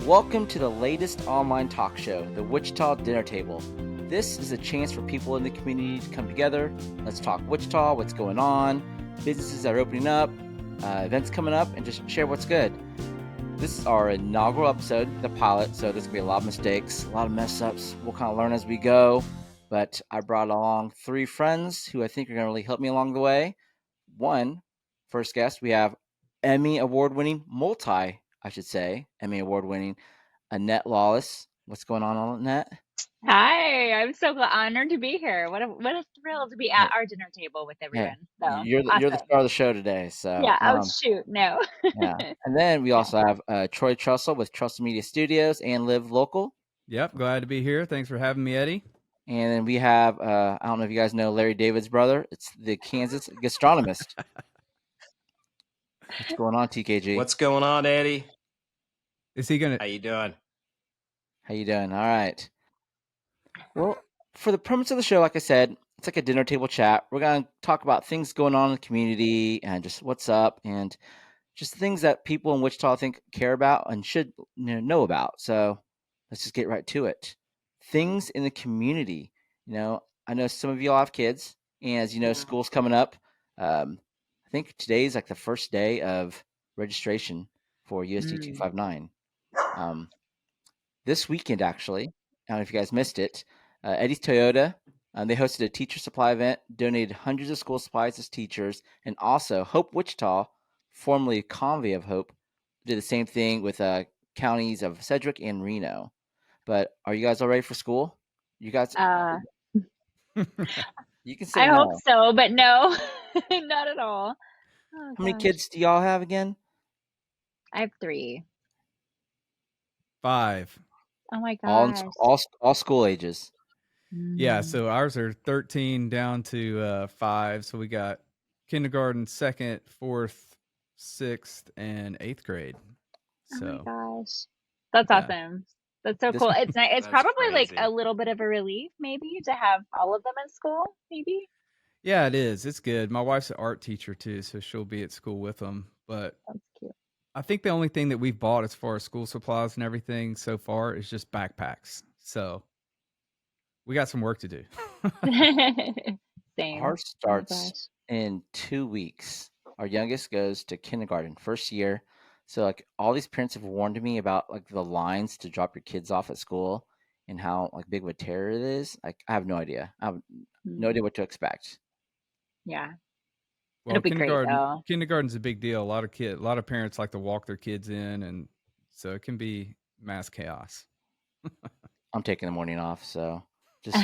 Welcome to the latest online talk show, the Wichita Dinner Table. This is a chance for people in the community to come together. Let's talk Wichita, what's going on, businesses that are opening up, events coming up, and just share what's good. This is our inaugural episode, the pilot, so there's going to be a lot of mistakes, a lot of mess-ups. We'll kind of learn as we go, but I brought along 3 friends who I think are going to really help me along the way. First guest, we have Emmy award-winning, Emmy award-winning Annette Lawless. What's going on, Annette? Hi, I'm so honored to be here. What a thrill to be at our dinner table with everyone. So You're the awesome. star of the show today. So Yeah. Oh shoot, no. yeah. And then we also have Troy Trussell with Trussell Media Studios and Live Local. Yep, glad to be here. Thanks for having me, Eddie. And then we have I don't know if you guys know Larry David's brother. It's the Kansas Gastronomist. What's going on, TKG? What's going on, Eddie? Is he gonna? How you doing? How you doing? All right. Well, for the premise of the show, like I said, it's like a dinner table chat. We're going to talk about things going on in the community and just what's up and just things that people in Wichita care about and should know about. So let's just get right to it. Things in the community. I know some of y'all have kids, and as you know, school's coming up. I think today's like the first day of registration for USD 259. This weekend, actually, I don't know if you guys missed it, Eddie's Toyota, they hosted a teacher supply event, donated hundreds of school supplies to teachers, and also Hope Wichita, formerly Convoy of Hope, did the same thing with counties of Sedgwick and Reno. But are you guys all ready for school? You guys? You can say I no. hope so, but no, not at all. Oh, How many kids do y'all have again? I have 3. 5. Oh my gosh. All school ages. Yeah, so ours are 13 down to 5. So we got kindergarten, 2nd, 4th, 6th, and 8th grade. So. Oh my gosh, that's awesome. That's so cool. It's nice. It's probably crazy. Like a little bit of a relief, maybe, to have all of them in school. Maybe. Yeah, it is. It's good. My wife's an art teacher too, so she'll be at school with them. But that's cute. I think the only thing that we've bought as far as school supplies and everything so far is just backpacks. So we got some work to do. Same. Ours starts in 2 weeks. Our youngest goes to kindergarten, first year. So like all these parents have warned me about like the lines to drop your kids off at school and how like big of a terror it is. Like I have no idea. I have no idea what to expect. Yeah. Well, it'll be great though. Kindergarten's a big deal. A lot of parents like to walk their kids in, and so it can be mass chaos. I'm taking the morning off, so just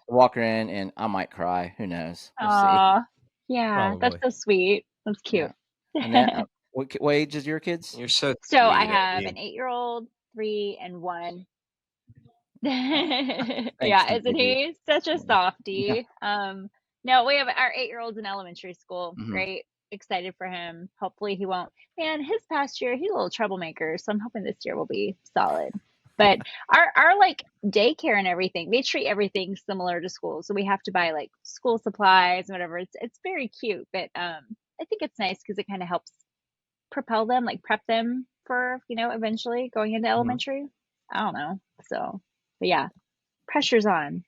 walk her in, and I might cry. Who knows? We'll see. Yeah, Probably. That's so sweet. That's cute. Yeah. Annette, what age is your kids? You're so sweet, I have an 8-year-old, 3, and 1. Yeah, isn't he such a softie? Yeah. No, we have our 8-year-old's in elementary school. Great. Excited for him. Hopefully he won't. Man, his past year, he's a little troublemaker, so I'm hoping this year will be solid. But our like daycare and everything, they treat everything similar to school. So we have to buy like school supplies and whatever. It's very cute, but I think it's nice because it kind of helps propel them, like prep them for, eventually going into elementary. I don't know. So, but yeah, pressure's on.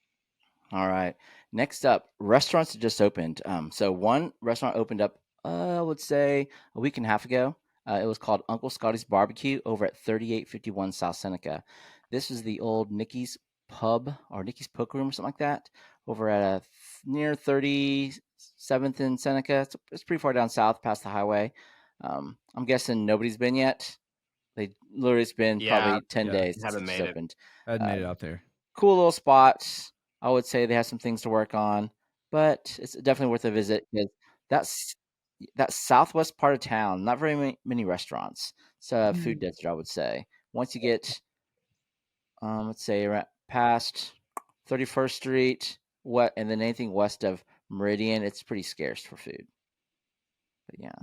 All right. Next up, restaurants that just opened. So one restaurant opened up, I would say a week and a half ago. It was called Uncle Scotty's Barbecue over at 3851 South Seneca. This is the old Nikki's Pub or Nikki's Poker Room or something like that over at near 37th and Seneca. It's pretty far down south past the highway. I'm guessing nobody's been yet. They literally it's been probably 10 days. Haven't made opened. I hadn't made it out there. Cool little spots. I would say they have some things to work on, but it's definitely worth a visit because that southwest part of town, not very many restaurants. It's a food desert, I would say. Once you get, let's say, past 31st Street, and then anything west of Meridian, it's pretty scarce for food. But yeah.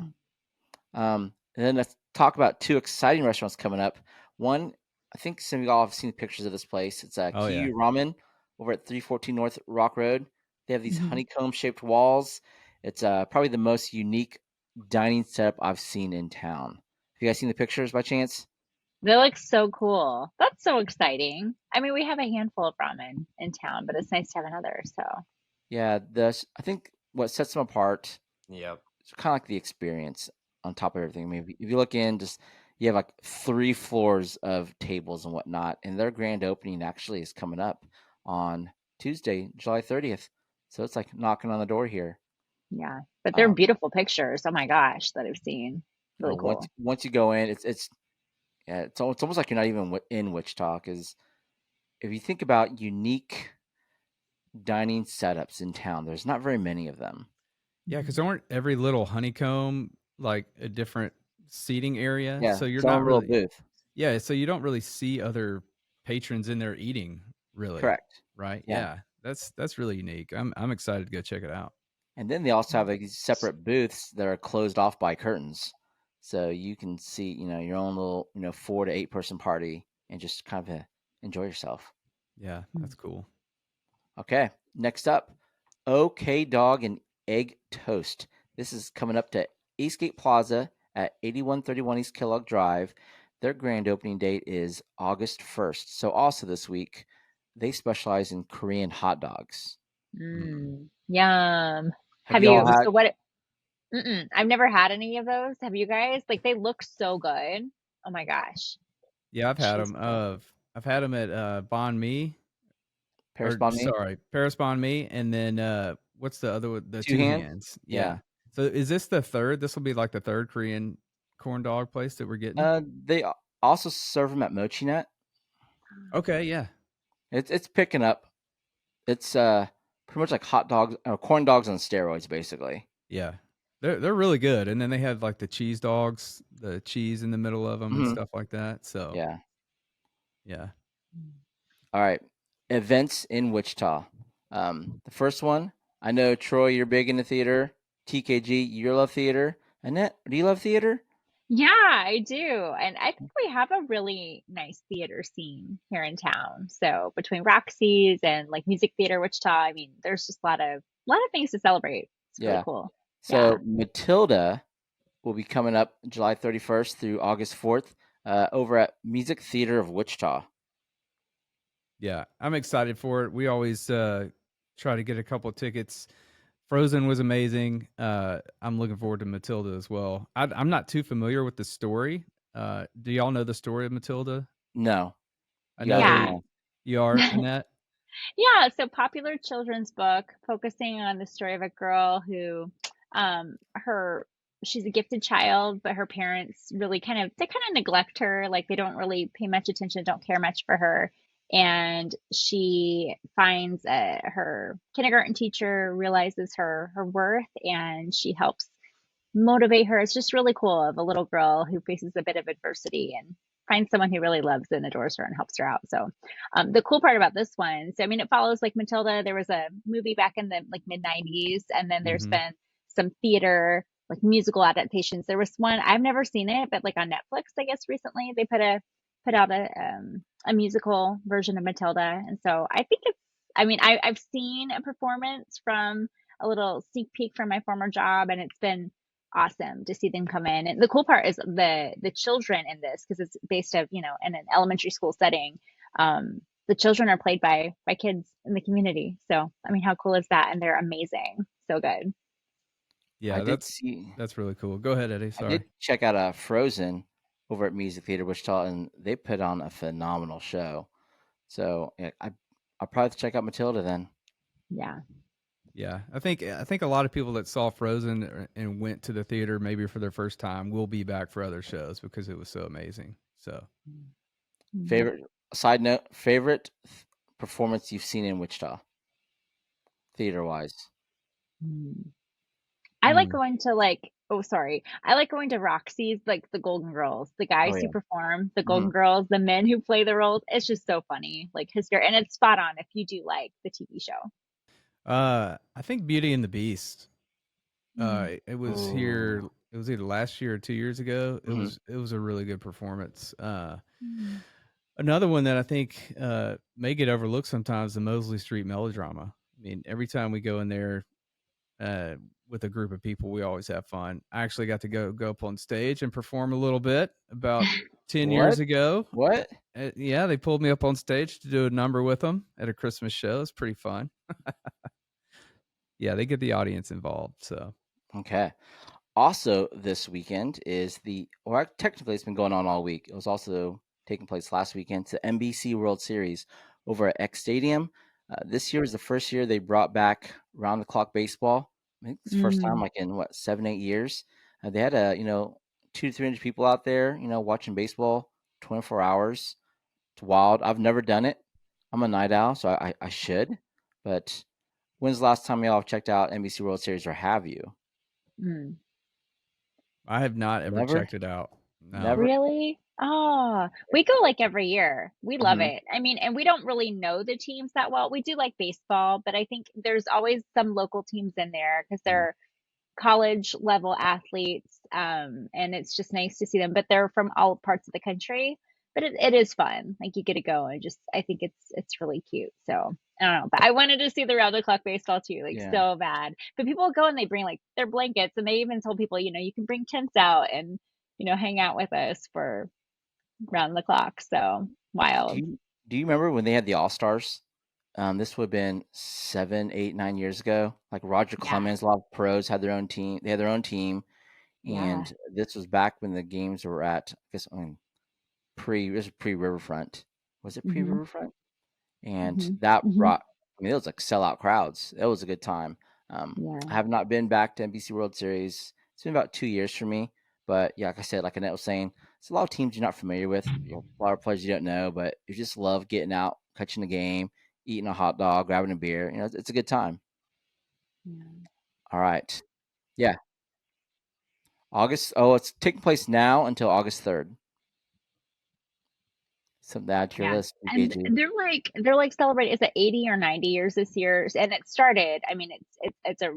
And then let's talk about 2 exciting restaurants coming up. One, I think some of y'all have seen pictures of this place. It's Kiyu Ramen over at 314 North Rock Road. They have these honeycomb-shaped walls. It's probably the most unique dining setup I've seen in town. Have you guys seen the pictures by chance? They look so cool. That's so exciting. I mean, we have a handful of ramen in town, but it's nice to have another. So Yeah, I think what sets them apart Yep. is kind of like the experience on top of everything. I mean, if you look in, just you have like 3 floors of tables and whatnot, and their grand opening actually is coming up on Tuesday, July 30th. So it's like knocking on the door here. yeah, but they're Um, beautiful pictures. Oh my gosh, that I've seen. Really cool. once you go in, it's almost like you're not even in Wichita, because if you think about unique dining setups in town, there's not very many of them. Yeah, because aren't every little honeycomb like a different seating area? Yeah, So you're its own not little really, booth. yeah. So you don't really see other patrons in there eating, really, Correct. right? Yeah. Yeah, that's really unique. I'm excited to go check it out. And then they also have like these separate booths that are closed off by curtains. So you can see, your own little, 4 to 8 person party and just kind of enjoy yourself. Yeah, that's cool. Okay, next up, OK Dog and Egg Toast. This is coming up to Eastgate Plaza at 8131 East Kellogg Drive. Their grand opening date is August 1st. So also this week, they specialize in Korean hot dogs. Yum. Have you all had? So what? I've never had any of those. Have you guys? Like they look so good. Oh my gosh. Yeah, I've had Cheese them. I've had them at Banh Mi, Paris or Banh Mi? sorry, Paris Banh Mi, and then what's the other one? The Two Two Hands? Hands. Yeah. Yeah. So is this the third? This will be like the third Korean corn dog place that we're getting. They also serve them at Mochi Net. Okay, yeah. It's picking up. It's pretty much like hot dogs or corn dogs on steroids, basically. Yeah. They're really good. And then they have like the cheese dogs, the cheese in the middle of them and stuff like that. So Yeah. yeah. All right. Events in Wichita. The first one, I know Troy, you're big into theater. TKG, you love theater. Annette, do you love theater? Yeah, I do. And I think we have a really nice theater scene here in town. So between Roxy's and like Music Theater Wichita, I mean, there's just a lot of things to celebrate. It's really Yeah. cool. So Yeah. Matilda will be coming up July 31st through August 4th over at Music Theater of Wichita. Yeah. I'm excited for it. We always try to get a couple of tickets. Frozen was amazing. I'm looking forward to Matilda as well. I'm not too familiar with the story. Do y'all know the story of Matilda? No. I You guys know Yeah. know. you are, Annette. Yeah, so popular children's book focusing on the story of a girl who her she's a gifted child, but her parents really they kind of neglect her, like they don't really pay much attention, don't care much for her. And she finds her kindergarten teacher realizes her worth, and she helps motivate her. It's just really cool of a little girl who faces a bit of adversity and finds someone who really loves and adores her and helps her out. So the cool part about this one, so I mean, it follows like Matilda. There was a movie back in the like mid 90s, and then there's been some theater like musical adaptations. There was one, I've never seen it, but like on Netflix, I guess recently they put out a musical version of Matilda. And so I think I've seen a performance from a little sneak peek from my former job, and it's been awesome to see them come in. And the cool part is the children in this, because it's based of, in an elementary school setting. The children are played by kids in the community. So, I mean, how cool is that? And they're amazing. So good. Yeah, that's really cool. Go ahead, Eddie. Sorry. I did check out Frozen over at Music Theater Wichita, and they put on a phenomenal show. So yeah, I'll probably check out Matilda then. Yeah. Yeah, I think a lot of people that saw Frozen and went to the theater maybe for their first time will be back for other shows because it was so amazing. So, favorite performance you've seen in Wichita, theater wise? I like going to I like going to Roxy's, like the Golden Girls, the guys who perform, the Golden Girls, the men who play the roles. It's just so funny, like hysterical, and it's spot on if you do like the TV show. I think Beauty and the Beast. It was here. It was either last year or 2 years ago. It was a really good performance. Another one that I think may get overlooked sometimes, the Mosley Street Melodrama. I mean, every time we go in there with a group of people, we always have fun. I actually got to go up on stage and perform a little bit about 10 What? years ago. What? Yeah, they pulled me up on stage to do a number with them at a Christmas show. It's pretty fun. Yeah, they get the audience involved. So Okay. Also, this weekend is technically it's been going on all week. It was also taking place last weekend. It's the NBC World Series over at X Stadium. This year was the first year they brought back round the clock baseball. I think it's the first time like in 7-8 years. They had 200 to 300 people out there, watching baseball 24 hours. It's wild. I've never done it. I'm a night owl, so I should. But when's the last time y'all checked out NBC World Series, or have you? I have not ever Never? checked it out. No. Never? Really? Oh, we go like every year. We love Mhm. it. I mean, and we don't really know the teams that well. We do like baseball, but I think there's always some local teams in there because Mhm. they're college level athletes. And it's just nice to see them, but they're from all parts of the country. But it is fun. Like you get to go and I think it's really cute. So I don't know. But I wanted to see the round the clock baseball too, like Yeah. so bad. But people go and they bring like their blankets and they even told people, you can bring tents out and, hang out with us for round the clock. So Do wild. you do you remember when they had the All-Stars? This would have been 7, 8, 9 years ago. Like Roger Yeah. Clemens, a lot of pros had their own team. They had their own team, Yeah. and this was back when the games were at, I guess, it was pre-Riverfront. Was it hmm pre-Riverfront? And hmm that hmm brought, it was like sellout crowds. It was a good time. Yeah. I have not been back to NBC World Series. It's been about 2 years for me. But yeah, like I said, like Annette was saying, it's a lot of teams you're not familiar with, a lot of players you don't know, but you just love getting out, catching the game, eating a hot dog, grabbing a beer. It's a good time. Yeah. All right. Yeah. August. Oh, it's taking place now until August 3rd. Something to add to your Yeah. list, And KG. they're like celebrating, is it 80 or 90 years this year? And it started, I mean, it's a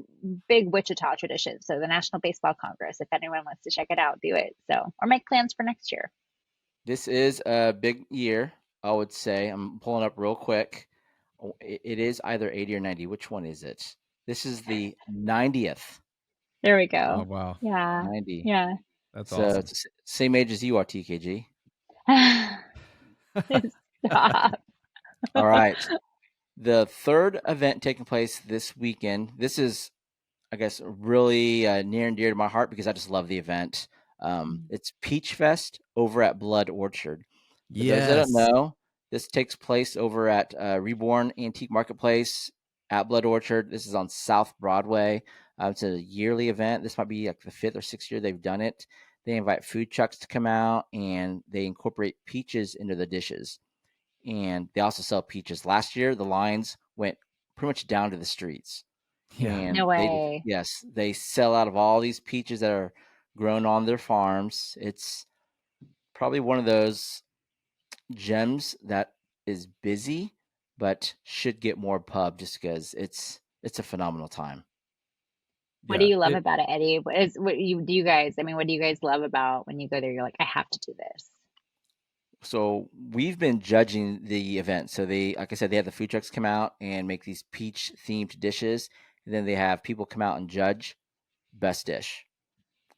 big Wichita tradition. So the National Baseball Congress, if anyone wants to check it out, do it. So, or make plans for next year. This is a big year, I would say. I'm pulling up real quick. It is either 80 or 90. Which one is it? This is the 90th. There we Oh go. wow, Yeah. 90. Yeah. that's So awesome. it's the same age as you are, TKG. Stop. All right. The third event taking place this weekend. This is, I guess, really near and dear to my heart because I just love the event. It's Peachfest over at Blood Orchard. For those that don't Yes. know, this takes place over at Reborn Antique Marketplace at Blood Orchard. This is on South Broadway. It's a yearly event. This might be like the 5th or 6th year they've done it. They invite food trucks to come out and they incorporate peaches into the dishes. And they also sell peaches. Last year, the lines went pretty much down to the streets. Yeah. And No way. they sell out of all these peaches that are grown on their farms. It's probably one of those gems that is busy, but should get more pub just because it's a phenomenal time. What do Yeah. you love about it, Eddie? What do you guys love about when you go there? You're like, I have to do this. So we've been judging the event. So like I said, they have the food trucks come out and make these peach themed dishes, and then they have people come out and judge best dish,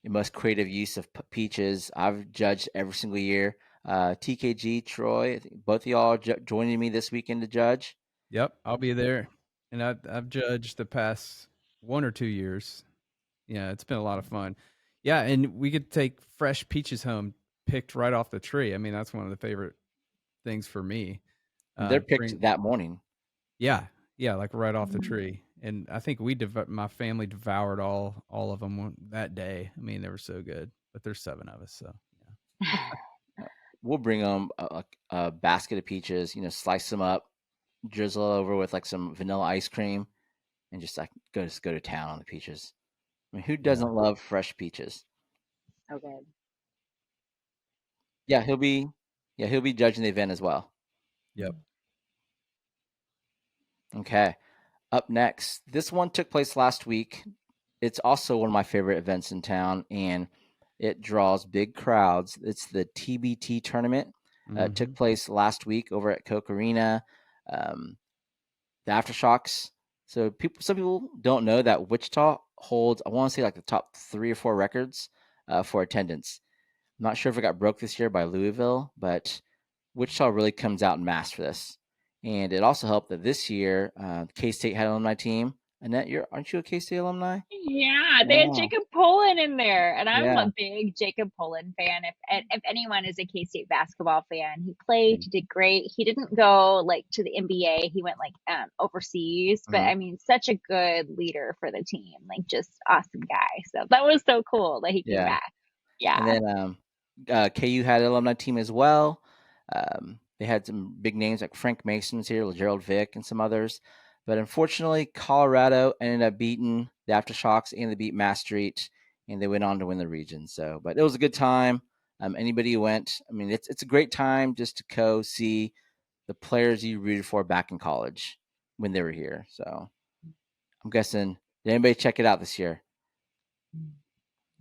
the most creative use of peaches. I've judged every single year. TKG, Troy, I think both of y'all are joining me this weekend to judge. Yep. I'll be there, and I've judged the past 1 or 2 years. Yeah, it's been a lot of fun. Yeah, and we could take fresh peaches home, picked right off the tree. I mean, that's one of the favorite things for me. They're Bring picked that morning. Yeah, yeah, like right off the Mm. tree. And I think my family devoured all of them that day. I mean, they were so good. But there's 7 of us, so yeah. We'll bring them a basket of peaches, slice them up, drizzle over with like some vanilla ice cream, and just like go to town on the peaches. I mean, who Yeah. doesn't love fresh peaches? So good. Yeah, he'll be judging the event as well. Yep. Okay. Up next, this one took place last week. It's also one of my favorite events in town, and it draws big crowds. It's the TBT Tournament. It took Mhm. place last week over at Coke Arena. The Aftershocks. So some people don't know that Wichita holds, I want to say, like the top 3 or 4 records for attendance. not sure if it got broke this year by Louisville, but Wichita really comes out in mass for this. And it also helped that this year, K-State had an alumni team. Annette, aren't you a K-State alumni? Yeah, they had Yeah. Jacob Poland in there, and I'm Yeah. a big Jacob Poland fan. If anyone is a K-State basketball fan, he played, he did great. He didn't go like to the NBA. He went like overseas, but I mean, such a good leader for the team, like just awesome guy. So that was so cool that he came Yeah. back. Yeah. And then KU had an alumni team as well. They had some big names like Frank Mason's here, LeGerald Vick, and some others. But unfortunately, Colorado ended up beating the Aftershocks and they beat Mass Street, and they went on to win the region. So, but it was a good time. Anybody who went, I mean, it's a great time just to go see the players you rooted for back in college when they were here. So, I'm guessing, did anybody check it out this year?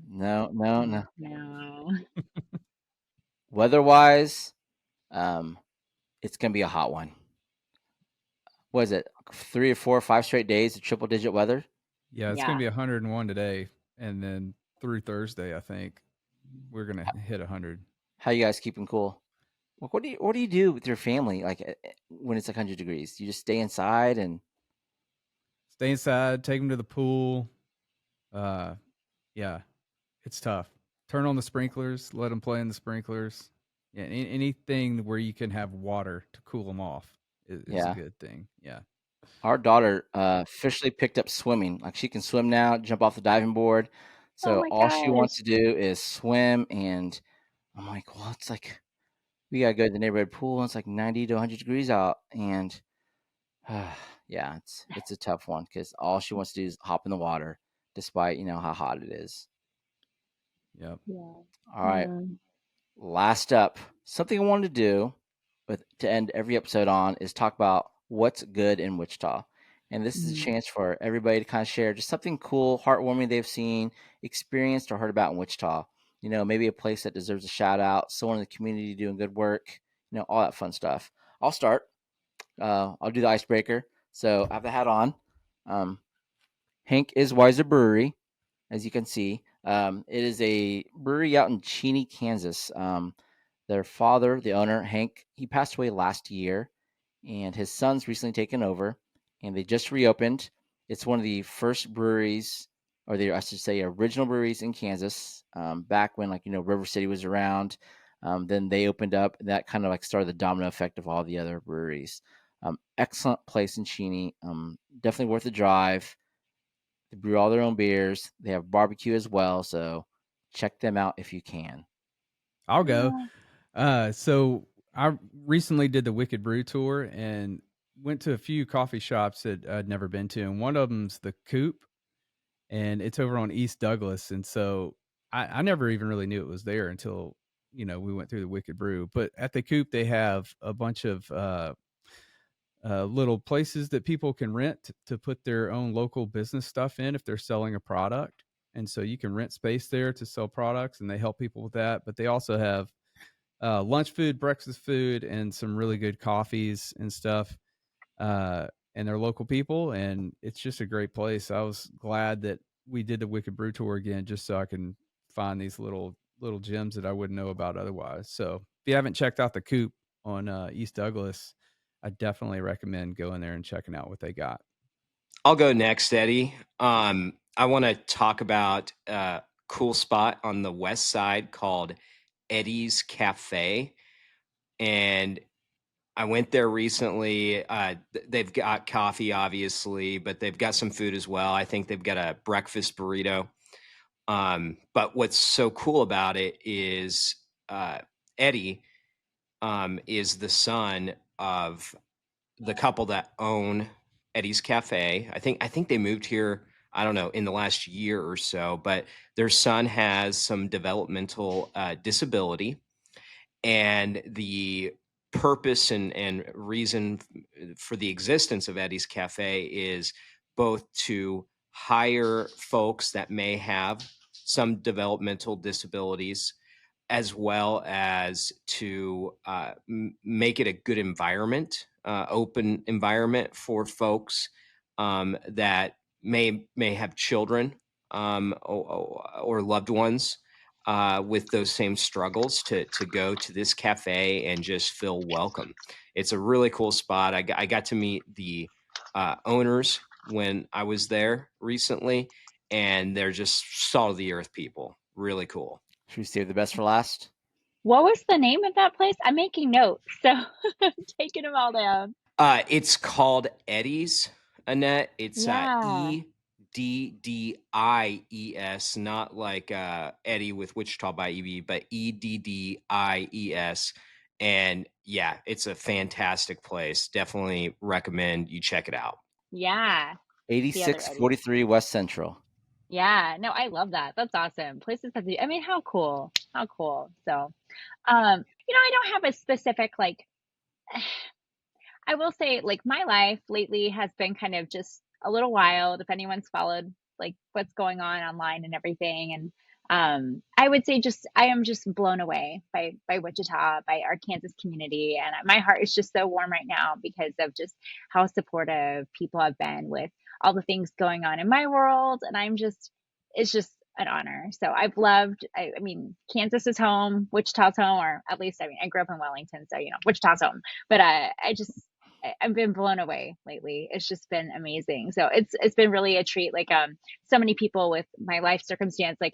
No. No. Weather-wise, it's gonna be a hot one. What is it? 3 or 4 or 5 straight days of triple-digit weather? Yeah, it's Yeah. gonna be 101 today, and then through Thursday, I think we're gonna hit 100. How you guys keeping cool? Like, what do you do with your family like when it's 100 degrees? You just stay inside and Stay inside, take them to the pool. Yeah, it's tough. Turn on the sprinklers, let them play in the sprinklers. Yeah, anything where you can have water to cool them off is a yeah. good thing. Yeah. Our daughter officially picked up swimming. Like she can swim now, jump off the diving board. Oh So my all she wants gosh. to do is swim, and I'm like, well, it's like we gotta go to the neighborhood pool, and it's like 90 to 100 degrees out, and yeah, it's a tough one because all she wants to do is hop in the water, despite how hot it is. Yep. Yeah. All right, last up, something I wanted to do to end every episode on is talk about what's good in Wichita, and this is a chance for everybody to kind of share just something cool, heartwarming they've seen, experienced, or heard about in Wichita. Maybe a place that deserves a shout out, someone in the community doing good work, all that fun stuff. I'll start. I'll do the icebreaker. So I have the hat on. Hank is Wiser Brewery, as you can see. It is a brewery out in Cheney, Kansas. Their father, the owner, Hank, he passed away last year, and his son's recently taken over, and they just reopened. It's one of the first breweries, or I should say, original breweries in Kansas. Back when River City was around, then they opened up, and that kind of started the domino effect of all the other breweries. Excellent place in Cheney. Definitely worth a drive. They brew all their own beers. They have barbecue as well, so check them out if you can. I'll go. So I recently did the Wicked Brew tour and went to a few coffee shops that I'd never been to, and one of them's the Coupe, and it's over on East Douglas. And so I never even really knew it was there until we went through the Wicked Brew. But at the Coupe, they have a bunch of little places that people can rent to put their own local business stuff in if they're selling a product. And so you can rent space there to sell products, and they help people with that. But they also have lunch food, breakfast food, and some really good coffees and stuff. And they're local people, and it's just a great place. I was glad that we did the Wicked Brew tour again, just so I can find these little gems that I wouldn't know about otherwise. So if you haven't checked out the Coupe on East Douglas, I definitely recommend going there and checking out what they got. I'll go next, Eddie. I want to talk about a cool spot on the west side called Eddie's Cafe. And I went there recently. They've got coffee, obviously, but they've got some food as well. I think they've got a breakfast burrito. But what's so cool about it is Eddie is the son of the couple that own Eddie's Cafe. I think they moved here, I don't know, in the last year or so, but their son has some developmental disability, and the purpose and reason for the existence of Eddie's Cafe is both to hire folks that may have some developmental disabilities, as well as to make it a good environment, open environment for folks that may have children or loved ones with those same struggles to go to this cafe and just feel welcome. It's a really cool spot. I got to meet the owners when I was there recently, and they're just salt of the earth people. Really cool. Should we save the best for last? What was the name of that place? I'm making notes, so I'm taking them all down. It's called Eddie's, Annette. It's Yeah. EDDIES, not like Eddie with Wichita by EV, but EDDIES. And yeah, it's a fantastic place. Definitely recommend you check it out. Yeah. The other Eddie. 8643 West Central. Yeah. No, I love that. That's awesome. Places have I mean, how cool. How cool. So, I don't have a specific like I will say, like, my life lately has been kind of just a little wild, if anyone's followed, like, what's going on online and everything, and, I would say just I am just blown away by Wichita, by our Kansas community, and my heart is just so warm right now because of just how supportive people have been with all the things going on in my world, and it's just an honor. So I've loved, I mean, Kansas is home, Wichita's home, or at least, I mean, I grew up in Wellington, so, Wichita's home, but I've been blown away lately. It's just been amazing. So it's been really a treat. Like so many people with my life circumstance, like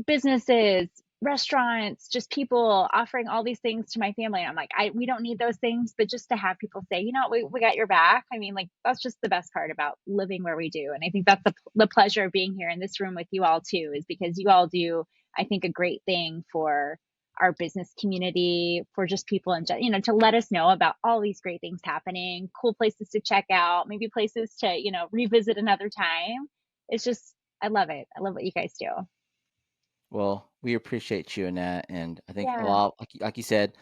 businesses, restaurants, just people offering all these things to my family. And I'm like, we don't need those things, but just to have people say, we got your back. I mean, like that's just the best part about living where we do. And I think that's the pleasure of being here in this room with you all too, is because you all do, I think, a great thing for our business community, for just people and to let us know about all these great things happening, cool places to check out, maybe places to, revisit another time. It's just, I love it. I love what you guys do. Well, we appreciate you, Annette, and I think a Yeah. lot, like you said,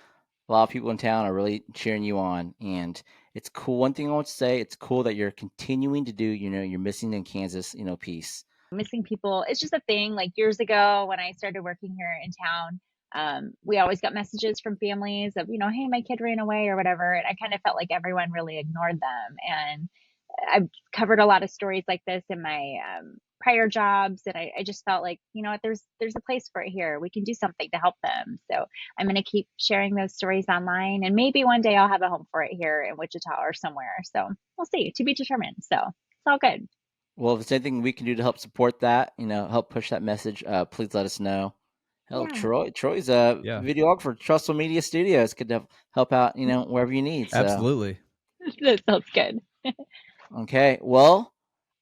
a lot of people in town are really cheering you on, and it's cool. One thing I want to say, it's cool that you're continuing to do, your Missing in Kansas, piece. Missing people. It's just a thing. Like years ago when I started working here in town, we always got messages from families of, hey, my kid ran away or whatever. And I kind of felt like everyone really ignored them. And I've covered a lot of stories like this in my prior jobs. And I just felt like, what, there's a place for it here. We can do something to help them. So I'm going to keep sharing those stories online. And maybe one day I'll have a home for it here in Wichita or somewhere. So we'll see, to be determined. So it's all good. Well, if there's anything we can do to help support that, help push that message, please let us know. Hell, Yeah. Troy's a videographer, Trussell Media Studios, could help out, wherever you need. So. Absolutely. That sounds good. Okay. Well,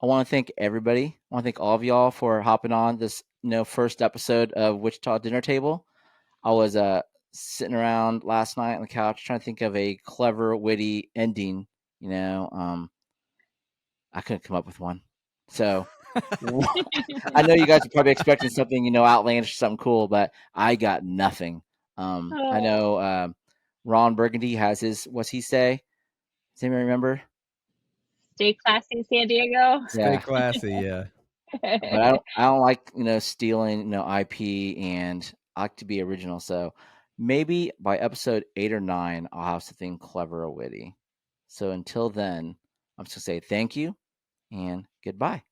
I want to thank everybody. I want to thank all of y'all for hopping on this, first episode of Wichita Dinner Table. I was sitting around last night on the couch trying to think of a clever, witty ending. I couldn't come up with one. So I know you guys are probably expecting something, outlandish, something cool, but I got nothing. I know Ron Burgundy has his, what's he say? Does anybody remember? Stay classy, San Diego. Stay classy, yeah. But I don't like, stealing, IP, and I like to be original. So maybe by episode 8 or 9, I'll have something clever or witty. So until then, I'm just gonna say thank you and goodbye.